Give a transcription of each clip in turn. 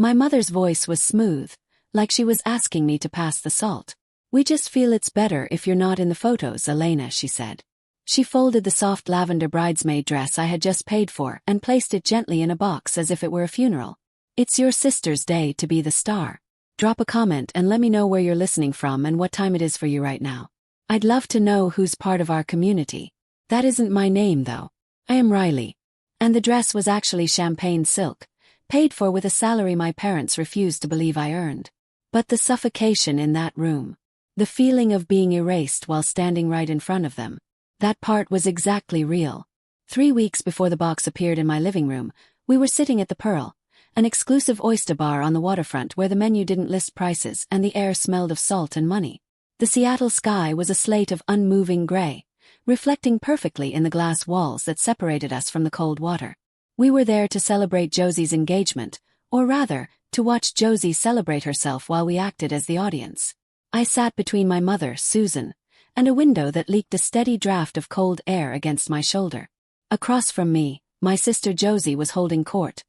My mother's voice was smooth, like she was asking me to pass the salt. "We just feel it's better if you're not in the photos, Elena," she said. She folded the soft lavender bridesmaid dress I had just paid for and placed it gently in a box as if it were a funeral. "It's your sister's day to be the star. Drop a comment and let me know where you're listening from and what time it is for you right now. I'd love to know who's part of our community." That isn't my name, though. I am Riley. And the dress was actually champagne silk, paid for with a salary my parents refused to believe I earned. But the suffocation in that room, the feeling of being erased while standing right in front of them, that part was exactly real. 3 weeks before the box appeared in my living room, we were sitting at the Pearl, an exclusive oyster bar on the waterfront where the menu didn't list prices and the air smelled of salt and money. The Seattle sky was a slate of unmoving gray, reflecting perfectly in the glass walls that separated us from the cold water. We were there to celebrate Josie's engagement, or rather, to watch Josie celebrate herself while we acted as the audience. I sat between my mother, Susan, and a window that leaked a steady draft of cold air against my shoulder. Across from me, my sister Josie was holding court,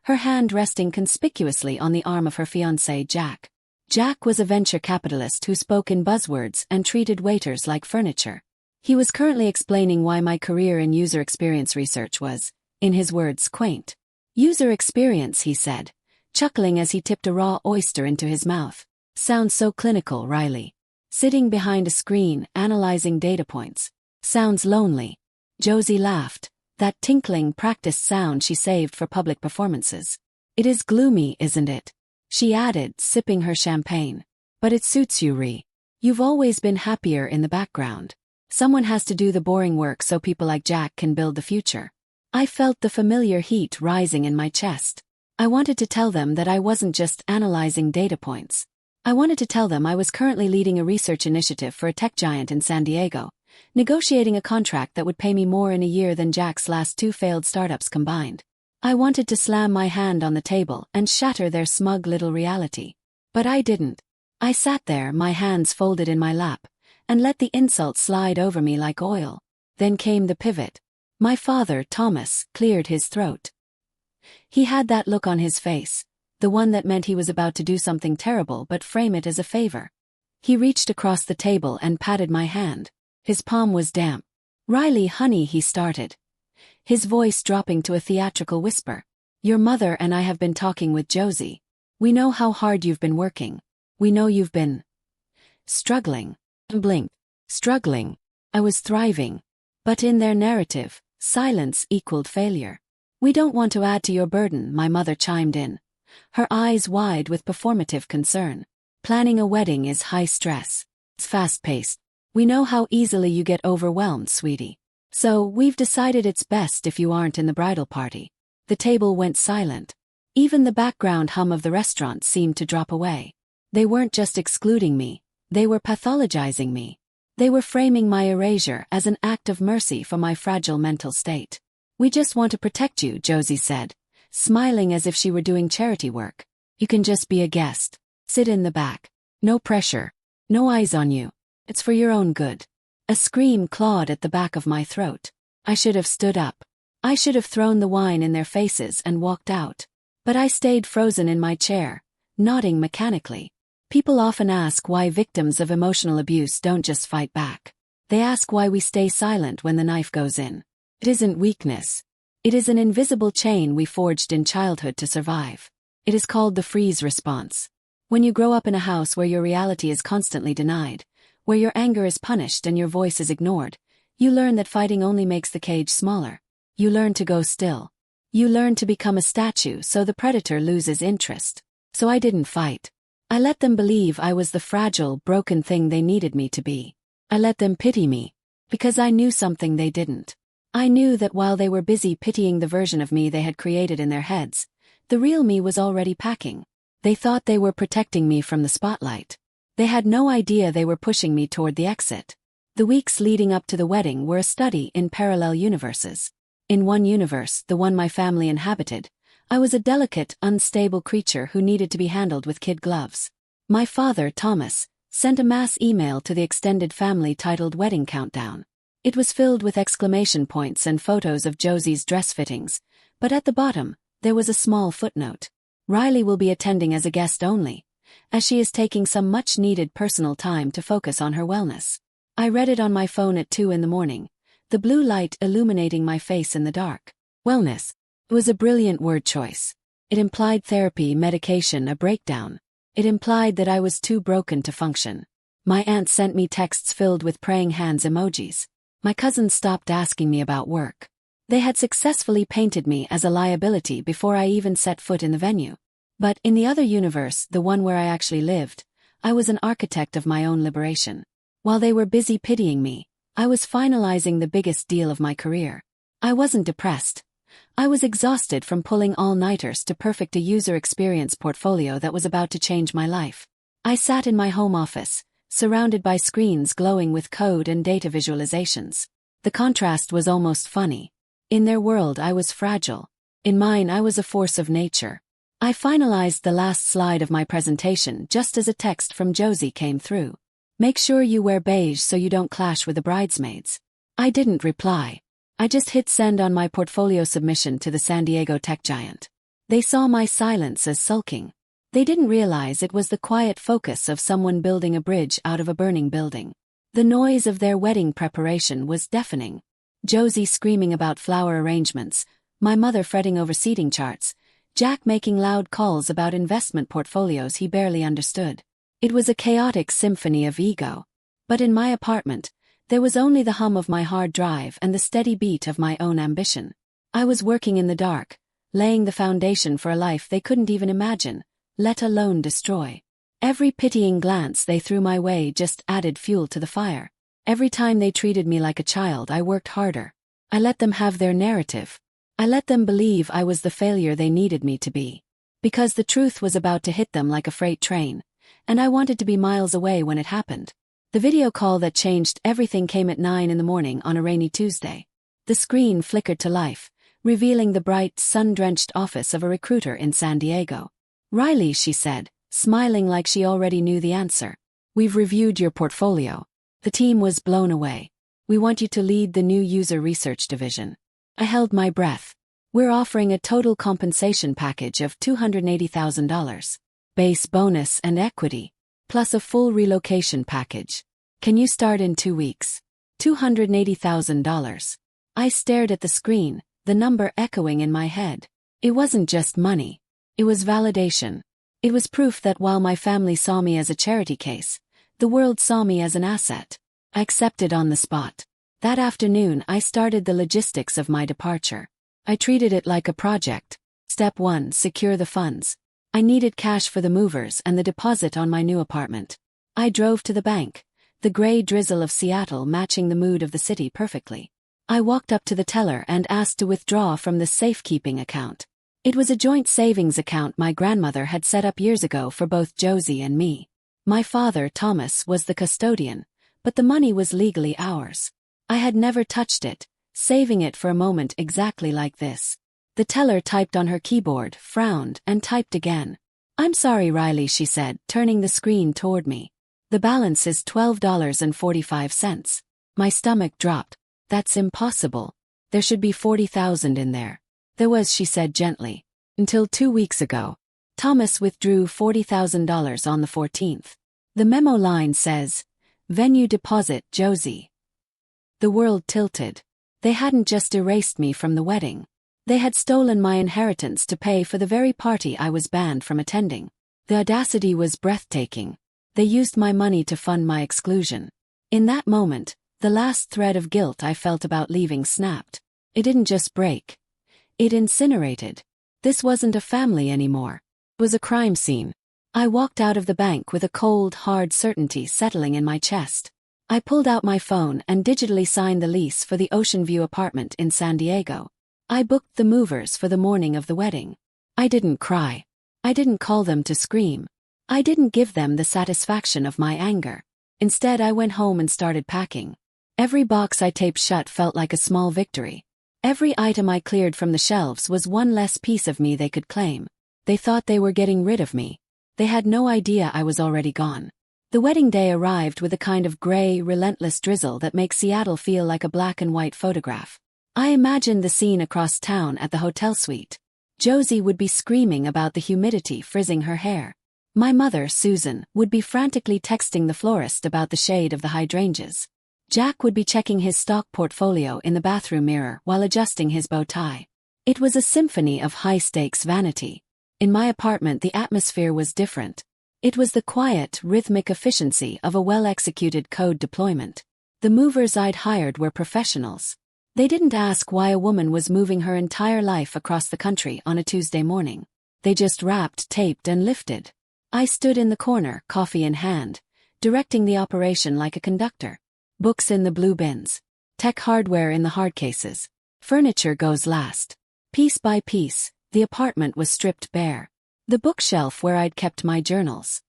her hand resting conspicuously on the arm of her fiancé, Jack. Jack was a venture capitalist who spoke in buzzwords and treated waiters like furniture. He was currently explaining why my career in user experience research was, in his words, quaint. "User experience," he said, chuckling as he tipped a raw oyster into his mouth. "Sounds so clinical, Riley. Sitting behind a screen, analyzing data points. Sounds lonely." Josie laughed, that tinkling, practiced sound she saved for public performances. "It is gloomy, isn't it?" she added, sipping her champagne. "But it suits you, Ree. You've always been happier in the background. Someone has to do the boring work so people like Jack can build the future." I felt the familiar heat rising in my chest. I wanted to tell them that I wasn't just analyzing data points. I wanted to tell them I was currently leading a research initiative for a tech giant in San Diego, negotiating a contract that would pay me more in a year than Jack's last 2 failed startups combined. I wanted to slam my hand on the table and shatter their smug little reality. But I didn't. I sat there, my hands folded in my lap, and let the insults slide over me like oil. Then came the pivot. My father, Thomas, cleared his throat. He had that look on his face, the one that meant he was about to do something terrible but frame it as a favor. He reached across the table and patted my hand. His palm was damp. "Riley, honey," he started, his voice dropping to a theatrical whisper. "Your mother and I have been talking with Josie. We know how hard you've been working. We know you've been struggling." I blinked. Struggling. I was thriving. But in their narrative, silence equaled failure. "We don't want to add to your burden," my mother chimed in, her eyes wide with performative concern. "Planning a wedding is high stress. It's fast-paced. We know how easily you get overwhelmed, sweetie. So we've decided it's best if you aren't in the bridal party." The table went silent. Even the background hum of the restaurant seemed to drop away. They weren't just excluding me, they were pathologizing me. They were framing my erasure as an act of mercy for my fragile mental state. "We just want to protect you," Josie said, smiling as if she were doing charity work. "You can just be a guest. Sit in the back. No pressure. No eyes on you. It's for your own good." A scream clawed at the back of my throat. I should have stood up. I should have thrown the wine in their faces and walked out. But I stayed frozen in my chair, nodding mechanically. People often ask why victims of emotional abuse don't just fight back. They ask why we stay silent when the knife goes in. It isn't weakness. It is an invisible chain we forged in childhood to survive. It is called the freeze response. When you grow up in a house where your reality is constantly denied, where your anger is punished and your voice is ignored, you learn that fighting only makes the cage smaller. You learn to go still. You learn to become a statue so the predator loses interest. So I didn't fight. I let them believe I was the fragile, broken thing they needed me to be. I let them pity me, because I knew something they didn't. I knew that while they were busy pitying the version of me they had created in their heads, the real me was already packing. They thought they were protecting me from the spotlight. They had no idea they were pushing me toward the exit. The weeks leading up to the wedding were a study in parallel universes. In one universe, the one my family inhabited, I was a delicate, unstable creature who needed to be handled with kid gloves. My father, Thomas, sent a mass email to the extended family titled Wedding Countdown. It was filled with exclamation points and photos of Josie's dress fittings, but at the bottom, there was a small footnote. Riley will be attending as a guest only, as she is taking some much-needed personal time to focus on her wellness. I read it on my phone at 2 in the morning, the blue light illuminating my face in the dark. Wellness. It was a brilliant word choice. It implied therapy, medication, a breakdown. It implied that I was too broken to function. My aunt sent me texts filled with praying hands emojis. My cousins stopped asking me about work. They had successfully painted me as a liability before I even set foot in the venue. But in the other universe, the one where I actually lived, I was an architect of my own liberation. While they were busy pitying me, I was finalizing the biggest deal of my career. I wasn't depressed. I was exhausted from pulling all-nighters to perfect a user experience portfolio that was about to change my life. I sat in my home office, surrounded by screens glowing with code and data visualizations. The contrast was almost funny. In their world I was fragile. In mine I was a force of nature. I finalized the last slide of my presentation just as a text from Josie came through. Make sure you wear beige so you don't clash with the bridesmaids. I didn't reply. I just hit send on my portfolio submission to the San Diego tech giant. They saw my silence as sulking. They didn't realize it was the quiet focus of someone building a bridge out of a burning building. The noise of their wedding preparation was deafening. Josie screaming about flower arrangements, my mother fretting over seating charts, Jack making loud calls about investment portfolios he barely understood. It was a chaotic symphony of ego. But in my apartment, there was only the hum of my hard drive and the steady beat of my own ambition. I was working in the dark, laying the foundation for a life they couldn't even imagine, let alone destroy. Every pitying glance they threw my way just added fuel to the fire. Every time they treated me like a child, I worked harder. I let them have their narrative. I let them believe I was the failure they needed me to be. Because the truth was about to hit them like a freight train, and I wanted to be miles away when it happened. The video call that changed everything came at 9 in the morning on a rainy Tuesday. The screen flickered to life, revealing the bright, sun-drenched office of a recruiter in San Diego. Riley, she said, smiling like she already knew the answer. We've reviewed your portfolio. The team was blown away. We want you to lead the new user research division. I held my breath. We're offering a total compensation package of $280,000. Base bonus and equity, plus a full relocation package. Can you start in 2 weeks? $280,000. I stared at the screen, the number echoing in my head. It wasn't just money. It was validation. It was proof that while my family saw me as a charity case, the world saw me as an asset. I accepted on the spot. That afternoon I started the logistics of my departure. I treated it like a project. Step 1, secure the funds. I needed cash for the movers and the deposit on my new apartment. I drove to the bank, the gray drizzle of Seattle matching the mood of the city perfectly. I walked up to the teller and asked to withdraw from the safekeeping account. It was a joint savings account my grandmother had set up years ago for both Josie and me. My father, Thomas, was the custodian, but the money was legally ours. I had never touched it, saving it for a moment exactly like this. The teller typed on her keyboard, frowned, and typed again. I'm sorry, Riley, she said, turning the screen toward me. The balance is $12.45. My stomach dropped. That's impossible. There should be $40,000 in there. There was, she said gently. Until 2 weeks ago. Thomas withdrew $40,000 on the 14th. The memo line says, venue deposit, Josie. The world tilted. They hadn't just erased me from the wedding. They had stolen my inheritance to pay for the very party I was banned from attending. The audacity was breathtaking. They used my money to fund my exclusion. In that moment, the last thread of guilt I felt about leaving snapped. It didn't just break. It incinerated. This wasn't a family anymore. It was a crime scene. I walked out of the bank with a cold, hard certainty settling in my chest. I pulled out my phone and digitally signed the lease for the Ocean View apartment in San Diego. I booked the movers for the morning of the wedding. I didn't cry. I didn't call them to scream. I didn't give them the satisfaction of my anger. Instead, I went home and started packing. Every box I taped shut felt like a small victory. Every item I cleared from the shelves was one less piece of me they could claim. They thought they were getting rid of me. They had no idea I was already gone. The wedding day arrived with a kind of gray, relentless drizzle that makes Seattle feel like a black and white photograph. I imagined the scene across town at the hotel suite. Josie would be screaming about the humidity frizzing her hair. My mother, Susan, would be frantically texting the florist about the shade of the hydrangeas. Jack would be checking his stock portfolio in the bathroom mirror while adjusting his bow tie. It was a symphony of high-stakes vanity. In my apartment, the atmosphere was different. It was the quiet, rhythmic efficiency of a well-executed code deployment. The movers I'd hired were professionals. They didn't ask why a woman was moving her entire life across the country on a Tuesday morning. They just wrapped, taped, and lifted. I stood in the corner, coffee in hand, directing the operation like a conductor. Books in the blue bins. Tech hardware in the hard cases. Furniture goes last. Piece by piece, the apartment was stripped bare. The bookshelf where I'd kept my journals.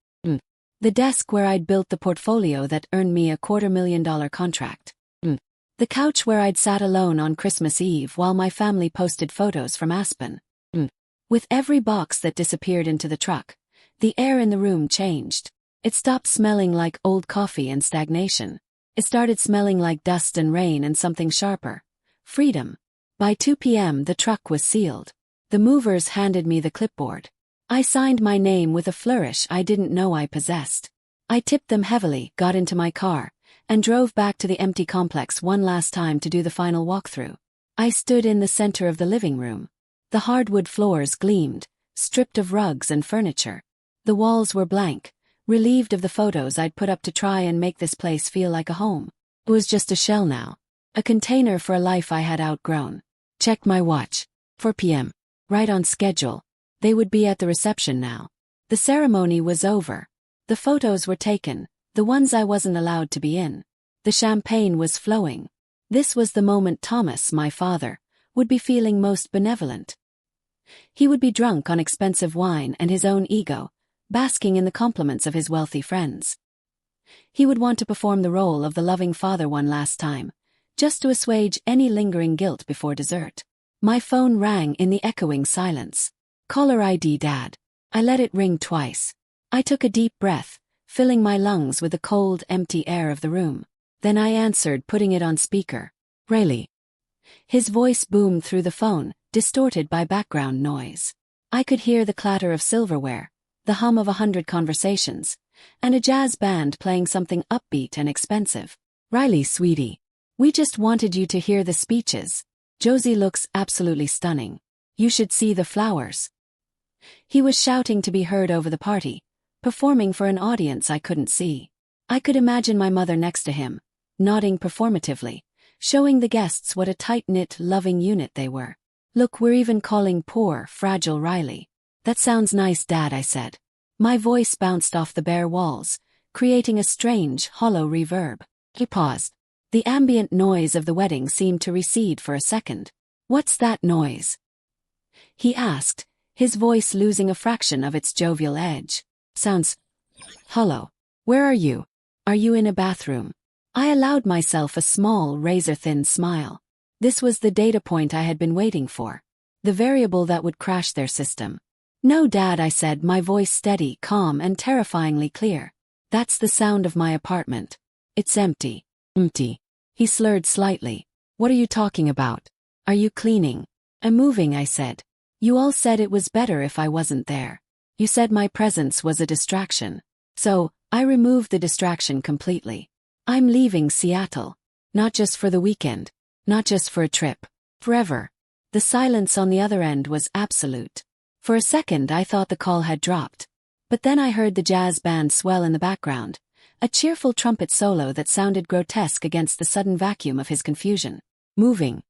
The desk where I'd built the portfolio that earned me a $250,000 contract. The couch where I'd sat alone on Christmas Eve while my family posted photos from Aspen. With every box that disappeared into the truck, the air in the room changed. It stopped smelling like old coffee and stagnation. It started smelling like dust and rain and something sharper. Freedom. By 2 p.m. the truck was sealed. The movers handed me the clipboard. I signed my name with a flourish I didn't know I possessed. I tipped them heavily, got into my car, and drove back to the empty complex one last time to do the final walkthrough. I stood in the center of the living room. The hardwood floors gleamed, stripped of rugs and furniture. The walls were blank, relieved of the photos I'd put up to try and make this place feel like a home. It was just a shell now. A container for a life I had outgrown. Checked my watch. 4 p.m. Right on schedule. They would be at the reception now. The ceremony was over. The photos were taken, the ones I wasn't allowed to be in. The champagne was flowing. This was the moment Thomas, my father, would be feeling most benevolent. He would be drunk on expensive wine and his own ego, basking in the compliments of his wealthy friends. He would want to perform the role of the loving father one last time, just to assuage any lingering guilt before dessert. My phone rang in the echoing silence. Caller ID, Dad. I let it ring twice. I took a deep breath, filling my lungs with the cold, empty air of the room. Then I answered, putting it on speaker. Rayleigh. His voice boomed through the phone, distorted by background noise. I could hear the clatter of silverware, the hum of 100 conversations, and a jazz band playing something upbeat and expensive. Riley, sweetie. We just wanted you to hear the speeches. Josie looks absolutely stunning. You should see the flowers. He was shouting to be heard over the party, performing for an audience I couldn't see. I could imagine my mother next to him, nodding performatively, showing the guests what a tight-knit, loving unit they were. Look, we're even calling poor, fragile Riley. That sounds nice, Dad, I said. My voice bounced off the bare walls, creating a strange, hollow reverb. He paused. The ambient noise of the wedding seemed to recede for a second. What's that noise? He asked, his voice losing a fraction of its jovial edge. Sounds hollow. Where are you? Are you in a bathroom? I allowed myself a small, razor-thin smile. This was the data point I had been waiting for. The variable that would crash their system. No, Dad, I said, my voice steady, calm, and terrifyingly clear. That's the sound of my apartment. It's empty. Empty. He slurred slightly. What are you talking about? Are you cleaning? I'm moving, I said. You all said it was better if I wasn't there. You said my presence was a distraction. So, I removed the distraction completely. I'm leaving Seattle. Not just for the weekend. Not just for a trip. Forever. The silence on the other end was absolute. For a second I thought the call had dropped. But then I heard the jazz band swell in the background, a cheerful trumpet solo that sounded grotesque against the sudden vacuum of his confusion. Moving.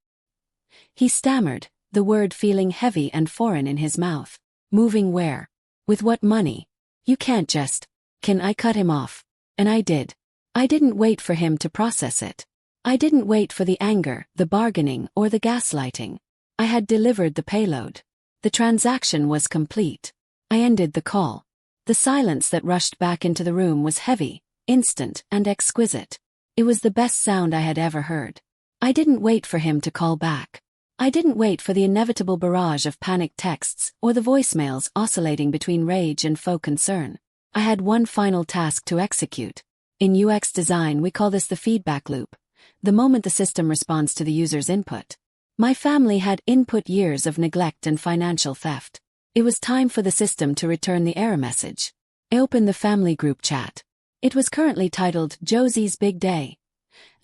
He stammered, the word feeling heavy and foreign in his mouth. Moving where? With what money? You can't just. Can I cut him off? And I did. I didn't wait for him to process it. I didn't wait for the anger, the bargaining, or the gaslighting. I had delivered the payload. The transaction was complete. I ended the call. The silence that rushed back into the room was heavy, instant, and exquisite. It was the best sound I had ever heard. I didn't wait for him to call back. I didn't wait for the inevitable barrage of panicked texts or the voicemails oscillating between rage and faux concern. I had one final task to execute. In UX design, we call this the feedback loop, the moment the system responds to the user's input. My family had input years of neglect and financial theft. It was time for the system to return the error message. I opened the family group chat. It was currently titled Josie's Big Day.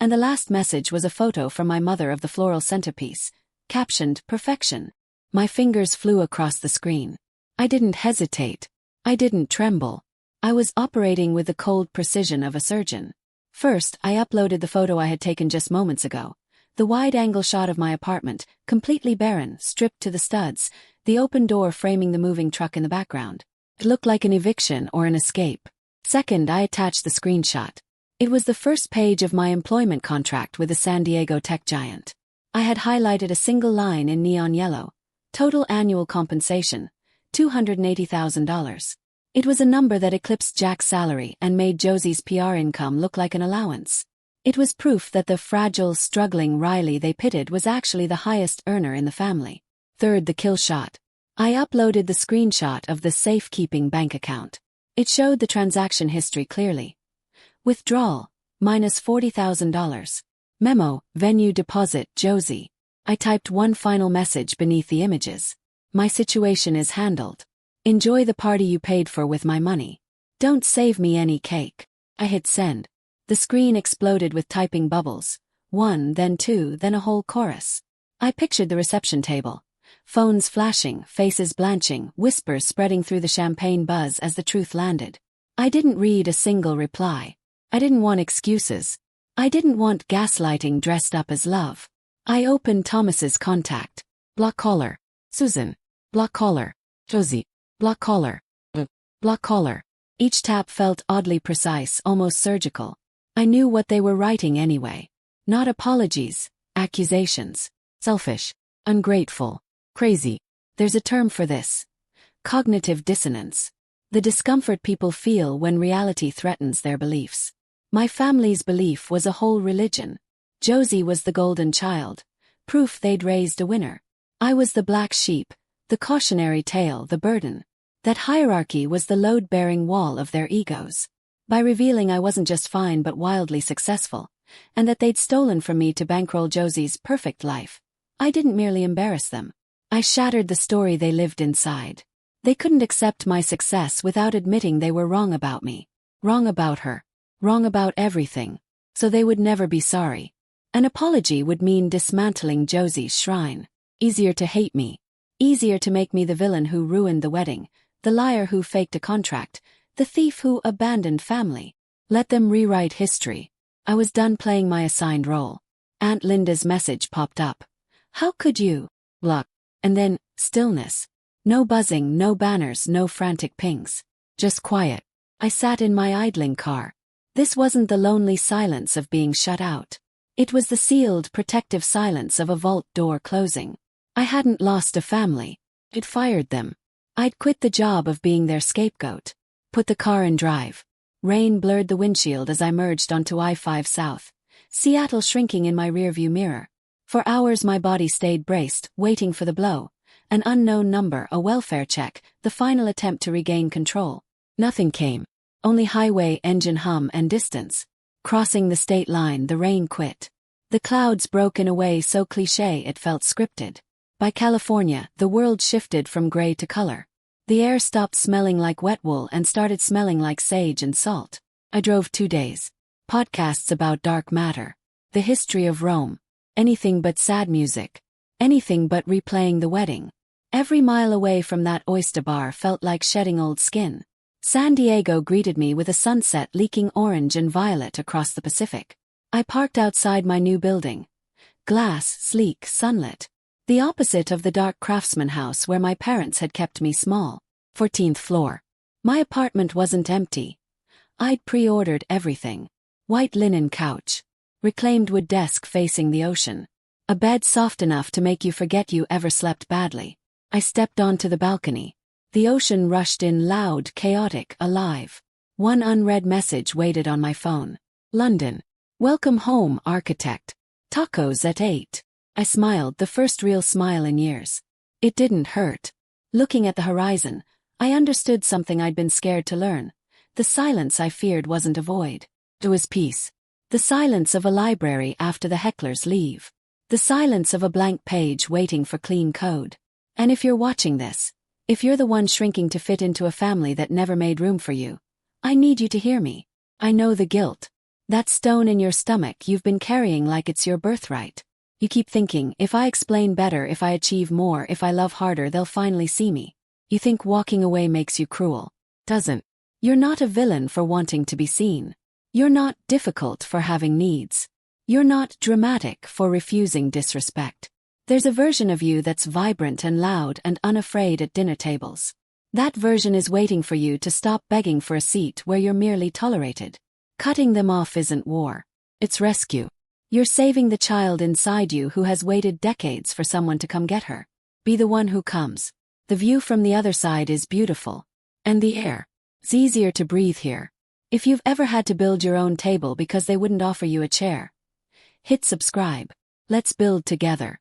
And the last message was a photo from my mother of the floral centerpiece, captioned Perfection. My fingers flew across the screen. I didn't hesitate. I didn't tremble. I was operating with the cold precision of a surgeon. First, I uploaded the photo I had taken just moments ago. The wide-angle shot of my apartment, completely barren, stripped to the studs, the open door framing the moving truck in the background. It looked like an eviction or an escape. Second, I attached the screenshot. It was the first page of my employment contract with the San Diego tech giant. I had highlighted a single line in neon yellow. Total annual compensation, $280,000. It was a number that eclipsed Jack's salary and made Josie's PR income look like an allowance. It was proof that the fragile, struggling Riley they pitted was actually the highest earner in the family. Third, the kill shot. I uploaded the screenshot of the safekeeping bank account. It showed the transaction history clearly. Withdrawal, minus $40,000. Memo, venue deposit, Josie. I typed one final message beneath the images. My situation is handled. Enjoy the party you paid for with my money. Don't save me any cake. I hit send. The screen exploded with typing bubbles. One, then two, then a whole chorus. I pictured the reception table. Phones flashing, faces blanching, whispers spreading through the champagne buzz as the truth landed. I didn't read a single reply. I didn't want excuses. I didn't want gaslighting dressed up as love. I opened Thomas's contact. Block caller. Susan. Block caller. Josie. Block caller. Block caller. Each tap felt oddly precise, almost surgical. I knew what they were writing anyway. Not apologies, accusations. Selfish. Ungrateful. Crazy. There's a term for this. Cognitive dissonance. The discomfort people feel when reality threatens their beliefs. My family's belief was a whole religion. Josie was the golden child, proof they'd raised a winner. I was the black sheep, the cautionary tale, the burden. That hierarchy was the load-bearing wall of their egos. By revealing I wasn't just fine but wildly successful, and that they'd stolen from me to bankroll Josie's perfect life, I didn't merely embarrass them. I shattered the story they lived inside. They couldn't accept my success without admitting they were wrong about me. Wrong about her. Wrong about everything. So they would never be sorry. An apology would mean dismantling Josie's shrine. Easier to hate me. Easier to make me the villain who ruined the wedding, the liar who faked a contract, the thief who abandoned family. Let them rewrite history. I was done playing my assigned role. Aunt Linda's message popped up. How could you? Block. And then, stillness. No buzzing, no banners, no frantic pings. Just quiet. I sat in my idling car. This wasn't the lonely silence of being shut out. It was the sealed, protective silence of a vault door closing. I hadn't lost a family. I'd fired them. I'd quit the job of being their scapegoat. Put the car in drive. Rain blurred the windshield as I merged onto I-5 South. Seattle shrinking in my rearview mirror. For hours my body stayed braced, waiting for the blow. An unknown number, a welfare check, the final attempt to regain control. Nothing came. Only highway engine hum and distance. Crossing the state line, the rain quit. The clouds broke in a way so cliché it felt scripted. By California, the world shifted from gray to color. The air stopped smelling like wet wool and started smelling like sage and salt. I drove 2 days. Podcasts about dark matter. The history of Rome. Anything but sad music. Anything but replaying the wedding. Every mile away from that oyster bar felt like shedding old skin. San Diego greeted me with a sunset leaking orange and violet across the Pacific. I parked outside my new building. Glass, sleek, sunlit. The opposite of the dark craftsman house where my parents had kept me small. 14th floor. My apartment wasn't empty. I'd pre-ordered everything. White linen couch. Reclaimed wood desk facing the ocean. A bed soft enough to make you forget you ever slept badly. I stepped onto the balcony. The ocean rushed in loud, chaotic, alive. One unread message waited on my phone. London. Welcome home, architect. Tacos at 8. I smiled, the first real smile in years. It didn't hurt. Looking at the horizon, I understood something I'd been scared to learn. The silence I feared wasn't a void. It was peace. The silence of a library after the hecklers leave. The silence of a blank page waiting for clean code. And if you're watching this, if you're the one shrinking to fit into a family that never made room for you, I need you to hear me. I know the guilt. That stone in your stomach you've been carrying like it's your birthright. You keep thinking, if I explain better, if I achieve more, if I love harder, they'll finally see me. You think walking away makes you cruel. Doesn't. You're not a villain for wanting to be seen. You're not difficult for having needs. You're not dramatic for refusing disrespect. There's a version of you that's vibrant and loud and unafraid at dinner tables. That version is waiting for you to stop begging for a seat where you're merely tolerated. Cutting them off isn't war. It's rescue. You're saving the child inside you who has waited decades for someone to come get her. Be the one who comes. The view from the other side is beautiful. And the air. It's easier to breathe here. If you've ever had to build your own table because they wouldn't offer you a chair, hit subscribe. Let's build together.